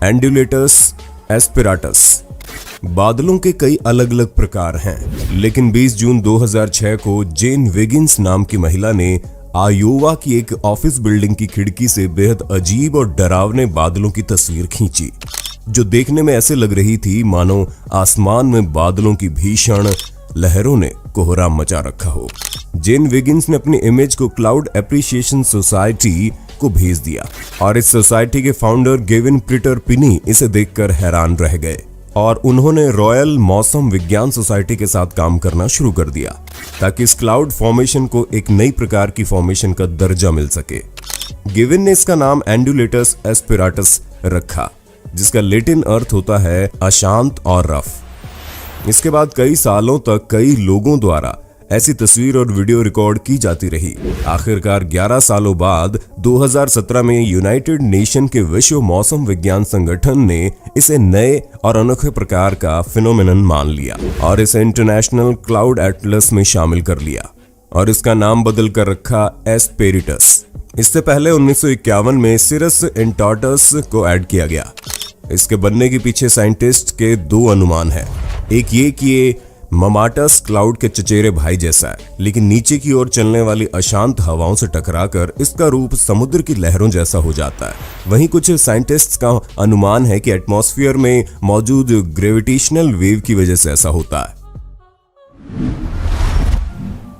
एंडुलेटस एस्पिराटस। बादलों के कई अलग अलग प्रकार हैं, लेकिन 20 जून 2006 को जेन विगिंस नाम की महिला ने आयोवा की एक ऑफिस बिल्डिंग की खिड़की से बेहद अजीब और डरावने बादलों की तस्वीर खींची, जो देखने में ऐसे लग रही थी मानो आसमान में बादलों की भीषण लहरों ने कोहराम मचा रखा हो। जेन विगिंस ने अपनी इमेज को क्लाउड एप्रिसिएशन सोसाइटी को भेज दिया और इस सोसाइटी के फाउंडर गेविन प्रिटर पिनी इसे देखकर हैरान रह गए और उन्होंने रॉयल मौसम विज्ञान सोसाइटी के साथ काम करना शुरू कर दिया ताकि इस क्लाउड फॉर्मेशन को एक नई प्रकार की फॉर्मेशन का दर्जा मिल सके। गेविन ने इसका नाम एंडुलेटस एस्पिराटस रखा, जिसका लैटिन अर्थ होता है अशांत और रफ। इसके बाद कई सालों तक कई लोगों द्वारा ऐसी तस्वीर और वीडियो रिकॉर्ड की जाती रही। आखिरकार 11 सालों बाद 2017 में यूनाइटेड नेशन के विश्व मौसम विज्ञान संगठन ने इसे नए और अनोखे प्रकार का फिनोमेनन मान लिया और इसे इंटरनेशनल क्लाउड एटलस में शामिल कर लिया और इसका नाम बदल कर रखा एस्पेरिटस। इससे पहले 1951 में सिरस इंटॉर्टस को ऐड किया गया। इसके बनने के पीछे साइंटिस्ट के दो अनुमान हैं। एक ये कि ये ममाटस क्लाउड के चचेरे भाई जैसा है, लेकिन नीचे की ओर चलने वाली अशांत हवाओं से टकराकर इसका रूप समुद्र की लहरों जैसा हो जाता है। वहीं कुछ साइंटिस्ट्स का अनुमान है कि एटमॉस्फेयर में मौजूद ग्रेविटेशनल वेव की वजह से ऐसा होता है।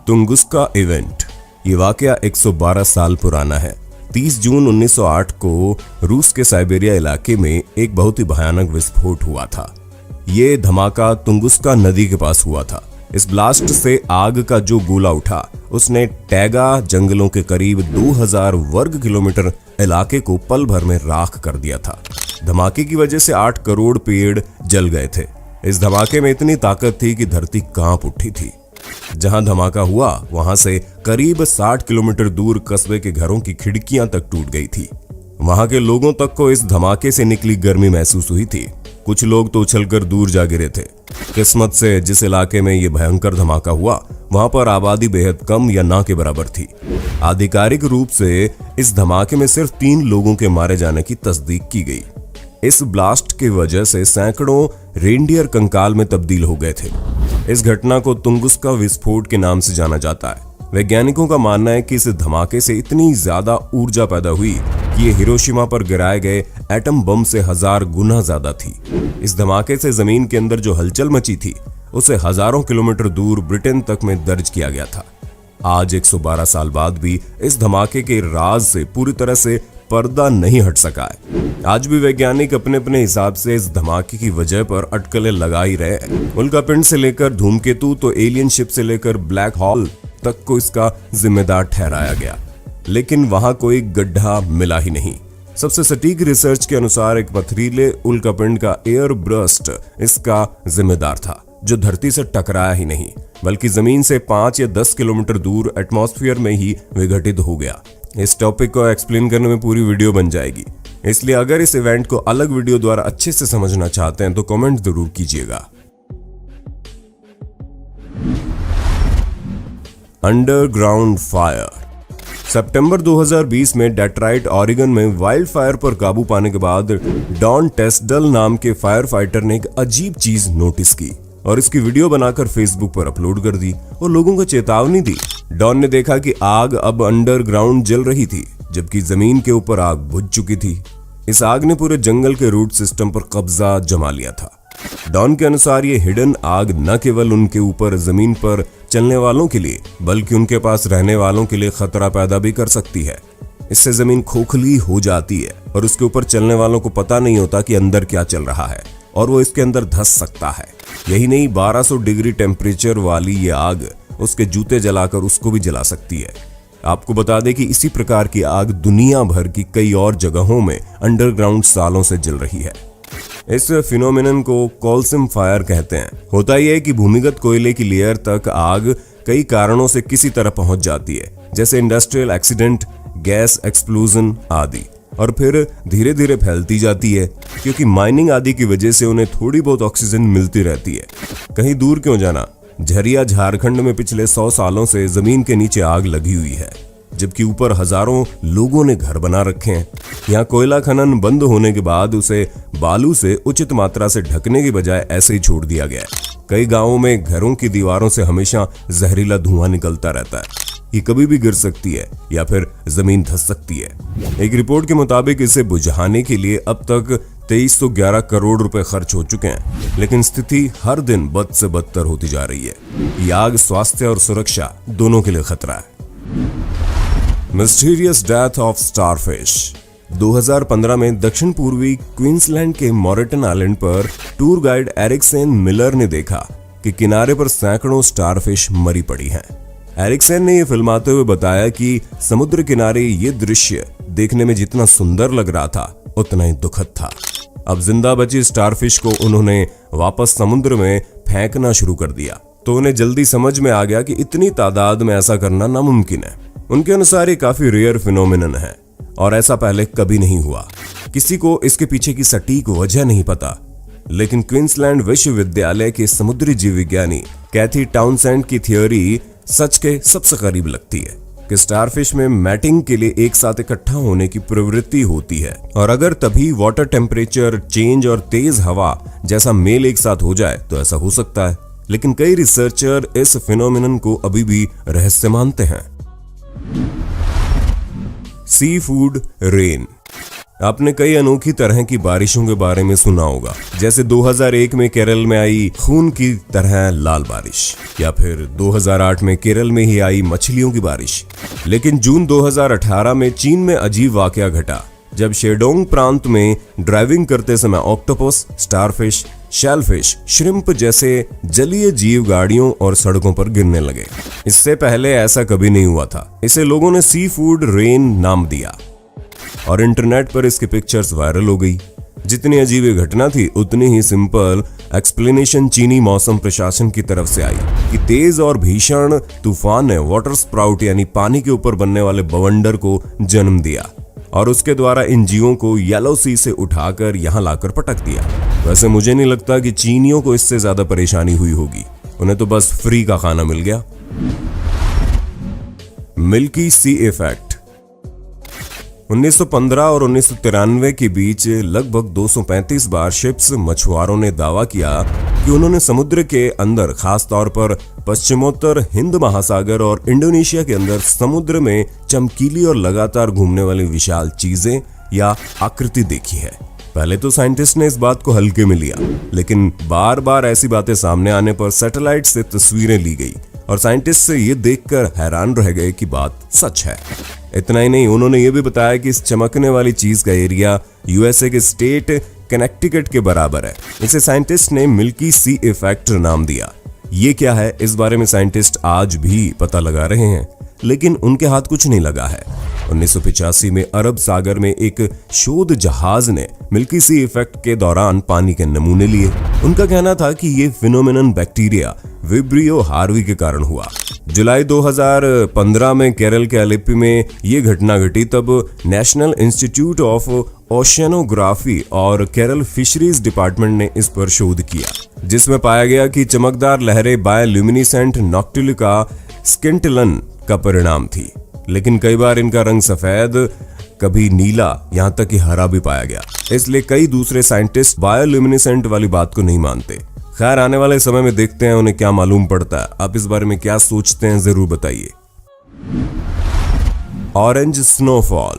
Tunguska event. ये वाकया 112 साल पुराना है। 30 जून 1908 को रूस के साइबेरिया इलाके में एक बहुत ही भयानक विस्फोट हुआ था। ये धमाका तुंगुस्का नदी के पास हुआ था। इस ब्लास्ट से आग का जो गोला उठा उसने टैगा जंगलों के करीब 2000 वर्ग किलोमीटर इलाके को पल भर में राख कर दिया था। धमाके की वजह से 8 करोड़ पेड़ जल गए थे। इस धमाके में इतनी ताकत थी कि धरती कांप उठी थी। जहां धमाका हुआ वहां से करीब 60 किलोमीटर दूर कस्बे के घरों की खिड़कियां तक टूट गई थी। वहां के लोगों तक को इस धमाके से निकली गर्मी महसूस हुई थी। कुछ लोग तो उछलकर दूर जा गिरे थे। किस्मत से जिस इलाके में यह भयंकर धमाका हुआ वहां पर आबादी बेहद कम या ना के बराबर थी। आधिकारिक रूप से इस धमाके में सिर्फ 3 लोगों के मारे जाने की तस्दीक की गई। इस ब्लास्ट की वजह से सैकड़ों रेनडियर कंकाल में तब्दील हो गए थे। इस घटना को तुंगुस्का विस्फोट के नाम से जाना जाता है। वैज्ञानिकों का मानना है कि इस धमाके से इतनी ज्यादा ऊर्जा पैदा हुई कि ये हिरोशिमा पर गिराए गए एटम बम से 1000 गुना ज्यादा थी। इस धमाके से जमीन के अंदर जो हलचल मची थी उसे हजारों किलोमीटर दूर ब्रिटेन तक में दर्ज किया गया था। आज 112 साल बाद भी इस धमाके के राज से पूरी तरह से पर्दा नहीं हट सका है। आज भी वैज्ञानिक अपने अपने हिसाब से इस धमाके की वजह पर अटकलें लगा ही रहे हैं। उल्कापिंड से लेकर धूमकेतु तो एलियन शिप से लेकर ब्लैक होल तक को इसका जिम्मेदार ठहराया गया, लेकिन वहां कोई गड्ढा मिला ही नहीं। सबसे सटीक रिसर्च के अनुसार एक पथरीले उल्कापिंड का एयर ब्रस्ट इसका जिम्मेदार था, जो धरती से टकराया ही नहीं बल्कि जमीन से 5 या 10 किलोमीटर दूर एटमॉस्फेयर में ही विघटित हो गया। इस टॉपिक को एक्सप्लेन करने में पूरी वीडियो बन जाएगी, इसलिए अगर इस इवेंट को अलग वीडियो द्वारा अच्छे से समझना चाहते हैं तो कमेंट जरूर कीजिएगा। Underground fire. सितंबर 2020 में डेट्रॉइट ऑरिगन में वाइल्ड फायर पर काबू पाने के बाद डॉन टेस्डल नाम के फायर फाइटर ने एक अजीब चीज नोटिस की और इसकी वीडियो बनाकर फेसबुक पर अपलोड कर दी और लोगों को चेतावनी दी। डॉन ने देखा कि आग अब अंडरग्राउंड जल रही थी, जबकि जमीन के ऊपर आग बुझ चुकी थी। इस आग ने पूरे जंगल के रूट सिस्टम पर कब्जा जमा लिया था। डॉन के अनुसार ये हिडन आग न केवल उनके ऊपर जमीन पर चलने वालों के लिए बल्कि उनके पास रहने वालों के लिए खतरा पैदा भी कर सकती है। इससे जमीन खोखली हो जाती है और उसके ऊपर चलने वालों को पता नहीं होता कि अंदर क्या चल रहा है और वो इसके अंदर धंस सकता है। यही नहीं, 1200 डिग्री टेम्परेचर वाली ये आग उसके जूते जलाकर उसको भी जला सकती है। आपको बता दें कि इसी प्रकार की आग दुनिया भर की कई और जगहों में अंडरग्राउंड सालों से जल रही है। इस फिनोमेनन को कोलसिम फायर कहते हैं। होता यह है कि भूमिगत कोयले की लेयर तक आग कई कारणों से किसी तरह पहुंच जाती है, जैसे इंडस्ट्रियल एक्सीडेंट, गैस एक्सप्लोजन आदि, और फिर धीरे धीरे फैलती जाती है क्योंकि माइनिंग आदि की वजह से उन्हें थोड़ी बहुत ऑक्सीजन मिलती रहती है। कहीं दूर क्यों जाना, झरिया झारखंड में पिछले 100 सालों से जमीन के नीचे आग लगी हुई है। जबकि ऊपर हजारों लोगों ने घर बना रखे हैं। यहाँ कोयला खनन बंद होने के बाद उसे बालू से उचित मात्रा से ढकने की बजाय ऐसे ही छोड़ दिया गया है। कई गांवों में घरों की दीवारों से हमेशा जहरीला धुआं निकलता रहता है। ये कभी भी गिर सकती है या फिर जमीन धंस सकती है। एक रिपोर्ट के मुताबिक इसे बुझाने के लिए अब तक 2311 करोड़ रुपए खर्च हो चुके हैं, लेकिन स्थिति हर दिन बद से बदतर होती जा रही है। ये आग स्वास्थ्य और सुरक्षा दोनों के लिए खतरा है। Mysterious death of starfish. 2015 में दक्षिण पूर्वी क्वींसलैंड के मॉरिटन आइलैंड पर टूर गाइड एरिक्सन मिलर ने देखा कि किनारे पर सैकड़ों स्टारफिश मरी पड़ी हैं। एरिक्सन ने यह फिल्माते हुए बताया कि समुद्र किनारे ये दृश्य देखने में जितना सुंदर लग रहा था उतना ही दुखद था। अब जिंदा बची स्टारफिश को उन्होंने वापस समुद्र में फेंकना शुरू कर दिया तो उन्हें जल्दी समझ में आ गया कि इतनी तादाद में ऐसा करना नामुमकिन है। उनके अनुसार ये काफी रेयर फिनोमिनन है और ऐसा पहले कभी नहीं हुआ। किसी को इसके पीछे की सटीक वजह नहीं पता, लेकिन क्वींसलैंड विश्वविद्यालय के समुद्री जीव विज्ञानी कैथी टाउनसेंड की थियोरी सच के सबसे करीब लगती है कि स्टारफिश में मैटिंग के लिए एक साथ इकट्ठा होने की प्रवृत्ति होती है और अगर तभी वाटर टेम्परेचर चेंज और तेज हवा जैसा मेल एक साथ हो जाए तो ऐसा हो सकता है। लेकिन कई रिसर्चर इस फिनोमिनन को अभी भी रहस्य मानते हैं। Sea food rain. आपने कई अनोखी तरह की बारिशों के बारे में सुना होगा, जैसे 2001 में केरल में आई खून की तरह लाल बारिश, या फिर 2008 में केरल में ही आई मछलियों की बारिश। लेकिन जून 2018 में चीन में अजीब वाकया घटा जब शेडोंग प्रांत में ड्राइविंग करते समय ऑक्टोपस, स्टारफिश, शेलफिश, श्रिम्प जैसे जलीय जीव गाड़ियों और सड़कों पर गिरने लगे। इससे पहले ऐसा कभी नहीं हुआ था। इसे लोगों ने सी फूड रेन नाम दिया और इंटरनेट पर इसकी पिक्चर्स वायरल हो गई। जितनी अजीब ये घटना थी उतनी ही सिंपल एक्सप्लेनेशन चीनी मौसम प्रशासन की तरफ से आई कि तेज और भीषण तूफान ने वाटर स्प्राउट यानी पानी के ऊपर बनने वाले बवंडर को जन्म दिया और उसके द्वारा इन जीवों को येलो सी से उठाकर यहाँ लाकर पटक दिया। वैसे मुझे नहीं लगता कि चीनियों को इससे ज्यादा परेशानी हुई होगी, उन्हें तो बस फ्री का खाना मिल गया। Milky C effect. 1915 और 1993 के बीच लगभग 235 बार शिप्स मछुआरों ने दावा किया कि उन्होंने समुद्र के अंदर, खास तौर पर पश्चिमोत्तर हिंद महासागर और इंडोनेशिया के अंदर समुद्र में चमकीली और लगातार घूमने वाली विशाल चीजें या आकृति देखी है। पहले तो साइंटिस्ट ने इस बात को हल्के में लिया, लेकिन बार बार ऐसी बातें सामने आने पर सैटेलाइट से तस्वीरें ली गई और साइंटिस्ट से ये देखकर हैरान रह गए कि बात सच है। इतना ही नहीं, उन्होंने ये भी बताया कि इस चमकने वाली चीज का एरिया यूएसए के स्टेट कनेक्टिकट के बराबर है। इसे साइंटिस्ट ने मिल्की सी इफेक्ट नाम दिया। ये क्या है, इस बारे में साइंटिस्ट आज भी पता लगा रहे हैं, लेकिन उनके हाथ कुछ नहीं लगा है। 1985 में अरब सागर में एक शोध जहाज ने मिल्की सी इफेक्ट के दौरान पानी के नमूने लिए। उनका कहना था कि ये फिनोमेनन बैक्टीरिया विब्रियो हार्वी के कारण हुआ। जुलाई 2015 में केरल के अलेप्पी में ये घटना घटी। तब नेशनल इंस्टीट्यूट ऑफ ओशियनोग्राफी और केरल फिशरीज डिपार्टमेंट ने इस पर शोध किया, जिसमें पाया गया कि चमकदार लहरें बायोल्यूमिनेसेंट नॉक्टिलिका स्किंटिलन का परिणाम थी। लेकिन कई बार इनका रंग सफेद, कभी नीला, यहाँ तक कि हरा भी पाया गया। इसलिए कई दूसरे साइंटिस्ट बायोल्यूमिनेसेंट वाली बात को नहीं मानते। खैर, आने वाले समय में देखते हैं उन्हें क्या मालूम पड़ता है। आप इस बारे में क्या सोचते हैं जरूर बताइए। Orange snowfall.